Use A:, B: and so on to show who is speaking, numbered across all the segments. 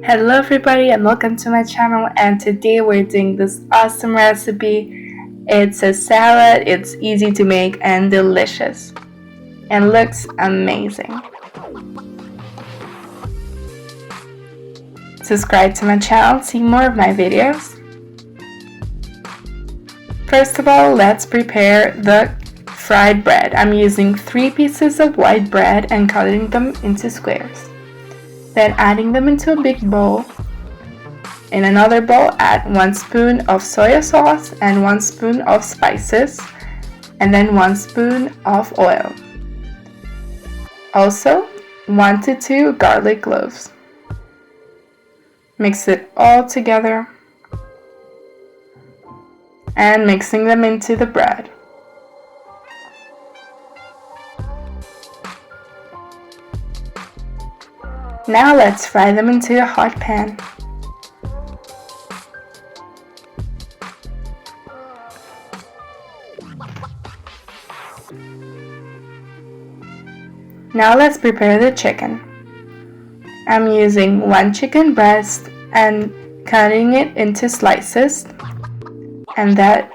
A: Hello everybody and welcome to my channel, and today we're doing this awesome recipe. It's a salad, it's easy to make and delicious and looks amazing. Subscribe to my channel to see more of my videos. First of all, let's prepare the fried bread. I'm using 3 pieces of white bread and cutting them into squares. Then adding them into a big bowl. In another bowl, add 1 spoon of soy sauce and 1 spoon of spices, and then 1 spoon of oil. Also, 1 to 2 garlic cloves. Mix it all together and mixing them into the bread. Now let's fry them into a hot pan. Now let's prepare the chicken. I'm using 1 chicken breast and cutting it into slices, and that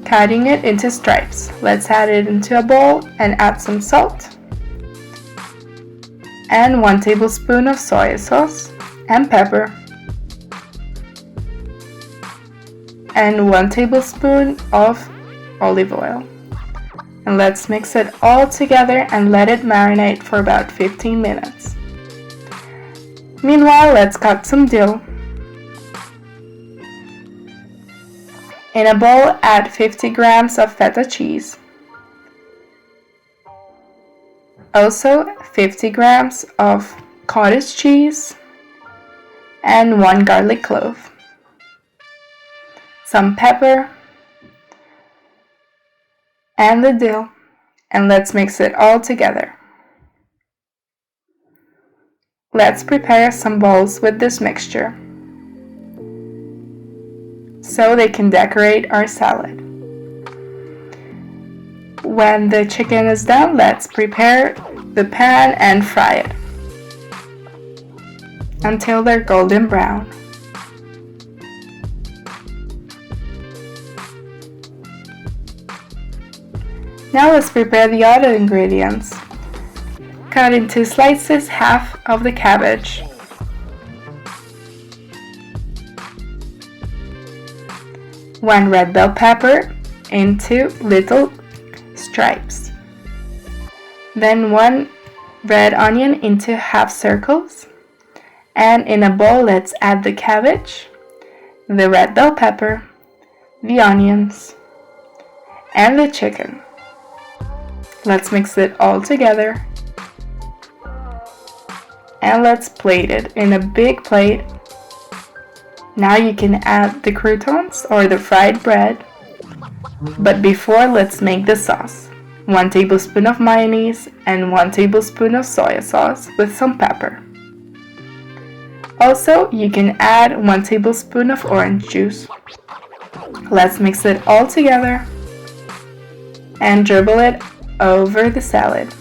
A: cutting it into stripes. Let's add it into a bowl and add some salt and 1 tablespoon of soy sauce and pepper and 1 tablespoon of olive oil. And let's mix it all together and let it marinate for about 15 minutes. Meanwhile, let's cut some dill. In a bowl, add 50 grams of Feta cheese. Also 50 grams of cottage cheese and 1 garlic clove, some pepper and the dill, and let's mix it all together. Let's prepare some bowls with this mixture so they can decorate our salad. When the chicken is done, let's prepare the pan and fry it until they're golden brown. Now let's prepare the other ingredients. Cut into slices half of the cabbage, one red bell pepper into little stripes, then 1 red onion into half circles, and in a bowl let's add the cabbage, the red bell pepper, the onions, and the chicken. Let's mix it all together and let's plate it in a big plate. Now you can add the croutons or the fried bread, but before, let's make the sauce. 1 tablespoon of mayonnaise and 1 tablespoon of soy sauce with some pepper. Also, you can add 1 tablespoon of orange juice. Let's mix it all together and dribble it over the salad.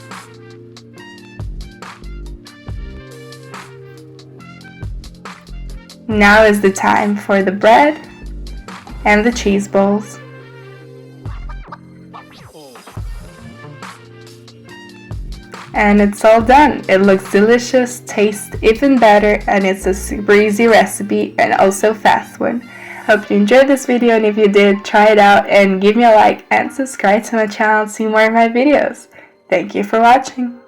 A: Now is the time for the bread and the cheese balls. And it's all done. It looks delicious, tastes even better, and it's a super easy recipe and also fast one. Hope you enjoyed this video, and if you did, try it out and give me a like and subscribe to my channel to see more of my videos. Thank you for watching.